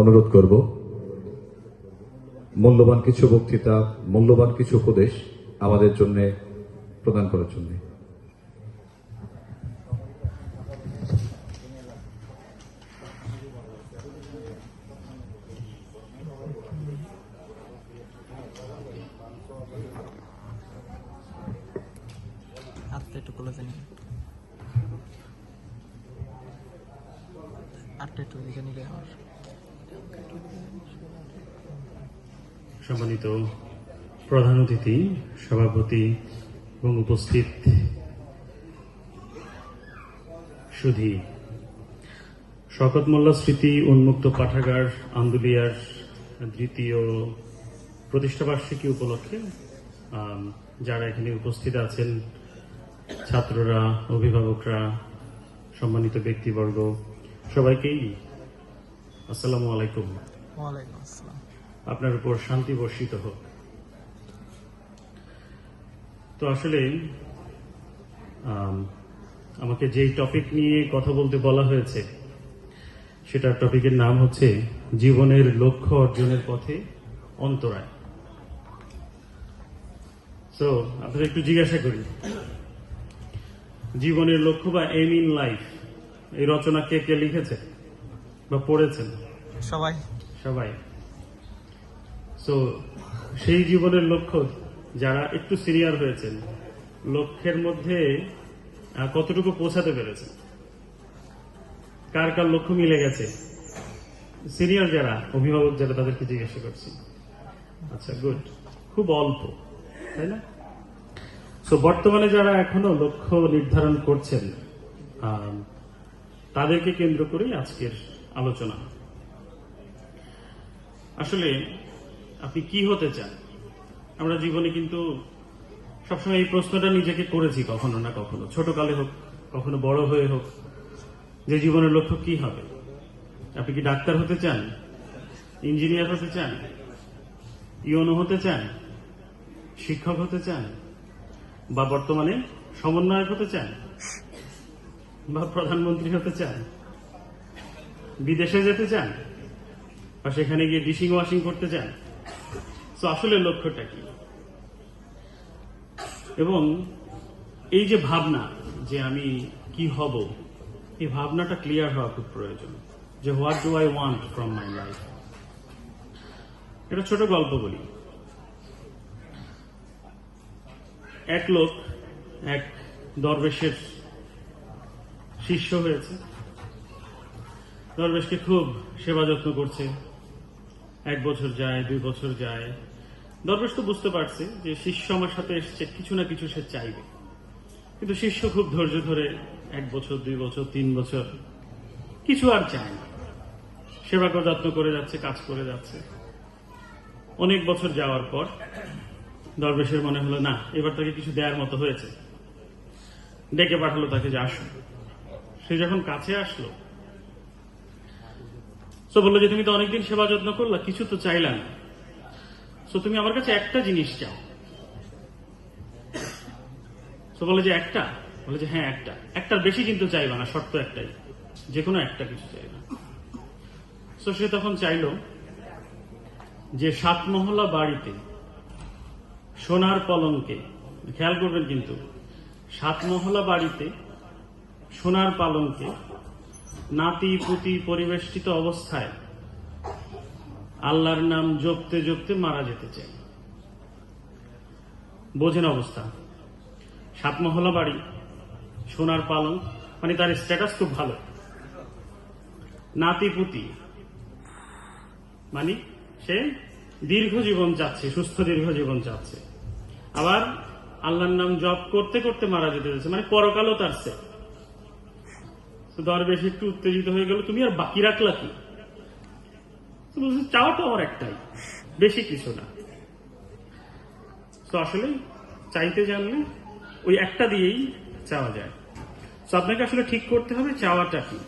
অনুরোধ করব মূল্যবান কিছু বক্তৃতা, মূল্যবান কিছু উপদেশ আমাদের জন্য প্রদান করার জন্য। সম্মানিত প্রধান অতিথি, সভাপতি এবং উপস্থিত সুধী, শওকত মোল্লা স্মৃতি উন্মুক্ত পাঠাগার আন্দুলিয়ার দ্বিতীয় প্রতিষ্ঠাবার্ষিকী উপলক্ষে যারা এখানে উপস্থিত আছেন, ছাত্ররা, অভিভাবকরা, সম্মানিত ব্যক্তিবর্গ, সবাইকেই আসসালামু আলাইকুম। ওয়ালাইকুম আসসালাম। আপনার উপর শান্তি বর্ষিত হোক। তো আসলে আমাকে যেই টপিক নিয়ে কথা বলতে বলা হয়েছে সেটার টপিকের নাম হচ্ছে জীবনের লক্ষ্য অর্জনের পথে অন্তরায়। তো আপনাদের একটু জিজ্ঞাসা করি, জীবনের লক্ষ্য বা এম ইন লাইফ এই রচনা কে কে লিখেছে বা পড়েছেন? সবাই। তো সেই জীবনের লক্ষ্য যারা একটু সিনিয়র হয়েছেন, লক্ষ্যের মধ্যে কতটুকু পৌঁছাতে পেরেছেন? কার কার লক্ষ্য মিলে গেছে? সিনিয়র যারা, অভিভাবক যারা, তাদেরকে জিজ্ঞাসা করছি। আচ্ছা, গুড, খুব অল্প, তাই না? তো বর্তমানে যারা এখনো লক্ষ্য নির্ধারণ করছেন, তাদেরকে কেন্দ্র করেই আজকের আলোচনা। আসলে আপনি কি হতে চান? আমরা জীবনে কিন্তু সবসময় এই প্রশ্নটা নিজেকে করেছি, কখনো না কখনো, ছোটকালে হোক, কখনো বড় হয়ে হোক, যে জীবনের লক্ষ্য কি হবে। আপনি কি ডাক্তার হতে চান, ইঞ্জিনিয়ার হতে চান, ইউনো হতে চান, শিক্ষক হতে চান, বা বর্তমানে সমন্বয়ক হতে চান, বা প্রধানমন্ত্রী হতে চান, বিদেশে যেতে চান, বা সেখানে গিয়ে ডিশিং ওয়াশিং করতে চান? তো আসলে লক্ষ্যটা কি? এবং এই যে ভাবনা যে আমি কি হব, এই ভাবনাটা ক্লিয়ার হওয়া খুব প্রয়োজন, যে what do I want from my life. এটা ছোট গল্প বলি। এক লোক এক দরবেশের শিষ্য হয়েছে, দরবেশকে খুব সেবা যত্ন করছে। 1 বছর যায়, 2 বছর যায়, দরবেশ তো বুঝতে পারছে যে শিষ্য আমার সাথে এসছে, কিছু না কিছু সে চাইবে। কিন্তু শিষ্য খুব ধৈর্য ধরে 1 বছর, 2 বছর, 3 বছর কিছু আর চায় না, সেবা করে যত্ন করে যাচ্ছে, কাজ করে যাচ্ছে। অনেক বছর যাওয়ার পর দরবেশের মনে হলো, না, এবার তাকে কিছু দেওয়ার মতো হয়েছে। ডেকে পাঠালো তাকে যে আসো। সে যখন কাছে আসলো, তো বললো যে তুমি তো অনেকদিন সেবা যত্ন করলা, কিছু তো চাইলা না, তো তুমি আমার কাছে একটা জিনিস চাও। তো বলে যে একটা? বলে যে হ্যাঁ একটা। একটার বেশি কিন্তু চাইবা না, শর্ত একটাই, যে কোনো একটা কিছু চাইবা। তো সে তখন চাইল যে 7 মহলা বাড়িতে সোনার পলঙ্কে, খেয়াল করবেন কিন্তু, 7 মহলা বাড়িতে সোনার পালঙ্কে নাতি পুতি পরিবেষ্টিত অবস্থায় আল্লাহর নাম জপতে জপতে মারা যেতে চাই। বোঝেন অবস্থা? 7 মহলা বাড়ি, সোনার পালঙ্ক, মানে তার স্ট্যাটাস খুব ভালো। নাতি পুতি মানে সে দীর্ঘ জীবন চাচ্ছে, সুস্থ দীর্ঘ জীবন চাচ্ছে। আবার আল্লাহর নাম জপ করতে করতে মারা যেতে যাচ্ছে, মানে পরকালও তার সে। দরবেশ একটু উত্তেজিত হয়ে গেল, তুমি আর বাকি রাখলা কি? চাওয়াটা আমার একটাই, বেশি কিছু না। তো আসলে চাইতে জানলে ওই একটা দিয়েই চাওয়া যায়। তো আপনাকে আসলে ঠিক করতে হবে চাওয়াটা কি।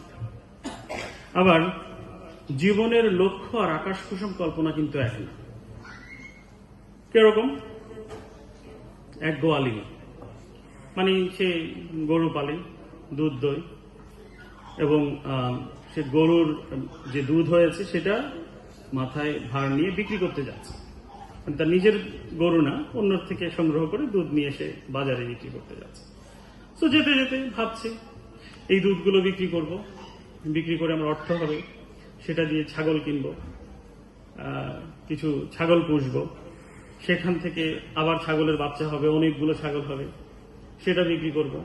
আবার জীবনের লক্ষ্য আর আকাশ কুসুম কল্পনা কিন্তু এক না। কিরকম? এক গোয়ালি, মানে সে গরু পালে, দুধ দই, এবং সে গরুর যে দুধ হয়েছে সেটা মাথায় ভার নিয়ে বিক্রি করতে যাচ্ছে, মানে তার নিজের গরু না, অন্যর থেকে সংগ্রহ করে দুধ নিয়ে এসে বাজারে বিক্রি করতে যাচ্ছে। তো যেতে যেতে ভাবছে এই দুধগুলো বিক্রি করব, বিক্রি করে আমার অর্থ হবে, সেটা দিয়ে ছাগল কিনবো, কিছু ছাগল পুষবো, সেখান থেকে আবার ছাগলের বাচ্চা হবে, অনেকগুলো ছাগল হবে, সেটা বিক্রি করব,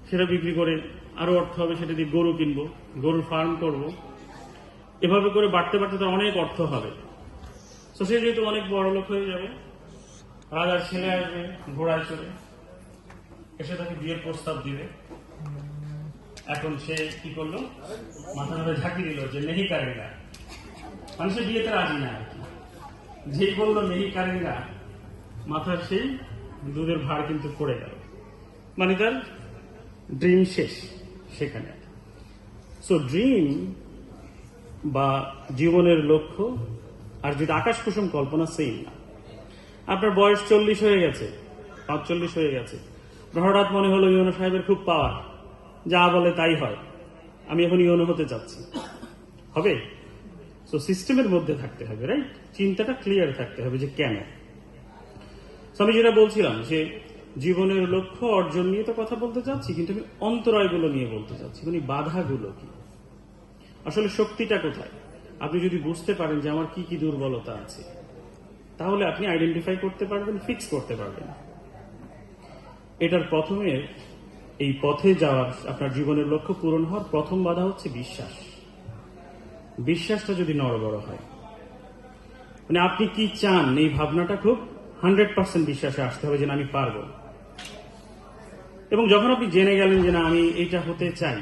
সেটা বিক্রি করে আরো অর্থ হবে, সেটা দিয়ে গরু কিনবো, গরুর ফার্ম করব, এভাবে করে বাড়তে বাড়তে তার অনেক অর্থ হবে। তো সে যেহেতু অনেক বড় লোক হয়ে যাবে, রাজার ছেলে আসবে ঘোড়ায় চড়ে, এসে তাকে বিয়ের প্রস্তাব দিবে। এখন সে কি করলো, মাথা ধরে ঝাঁকি দিল যে নেহি কারেঙ্গা, মানে সে বিয়েতে রাজি না আর কি। যেই বললো নেহি কারেঙ্গা, মাথার সেই দুধের ভার কিন্তু পড়ে গেল, মানে তার ড্রিম শেষ সেখানে। সো ড্রিম বা জীবনের লক্ষ্য আর যেটা আকাশ কুসুম কল্পনা সেম না। আপনার বয়স 40 হয়ে গেছে, 45 হয়ে গেছে, হঠাৎ মনে হলো ইউনো সাহেবের খুব পাওয়ার, যা বলে তাই হয়, আমি এখন ইউনো হতে চাচ্ছি, হবে? সো সিস্টেমের মধ্যে থাকতে হবে, রাইট? চিন্তাটা ক্লিয়ার থাকতে হবে যে কেন। আমি যেটা বলছিলাম যে জীবনের লক্ষ্য অর্জন নিয়ে তো কথা বলতে চাচ্ছি, কিন্তু আমি অন্তরায়গুলো নিয়ে বলতে চাচ্ছি, মানে বাধাগুলো কি, আসলে শক্তিটা কোথায়। আপনি যদি বুঝতে পারেন যে আমার কি কি দুর্বলতা আছে, তাহলে আপনি আইডেন্টিফাই করতে পারবেন, ফিক্স করতে পারবেন। এটার প্রথমে এই পথে যাওয়ার, আপনার জীবনের লক্ষ্য পূরণ হওয়ার প্রথম বাধা হচ্ছে বিশ্বাস। বিশ্বাসটা যদি নড়বড় হয়, মানে আপনি কি চান এই ভাবনাটা খুব 100% বিশ্বাসে আসতে হবে যে না আমি পারবো। এবং যখন আপনি জেনে গেলেন যে না আমি এইটা হতে চাই,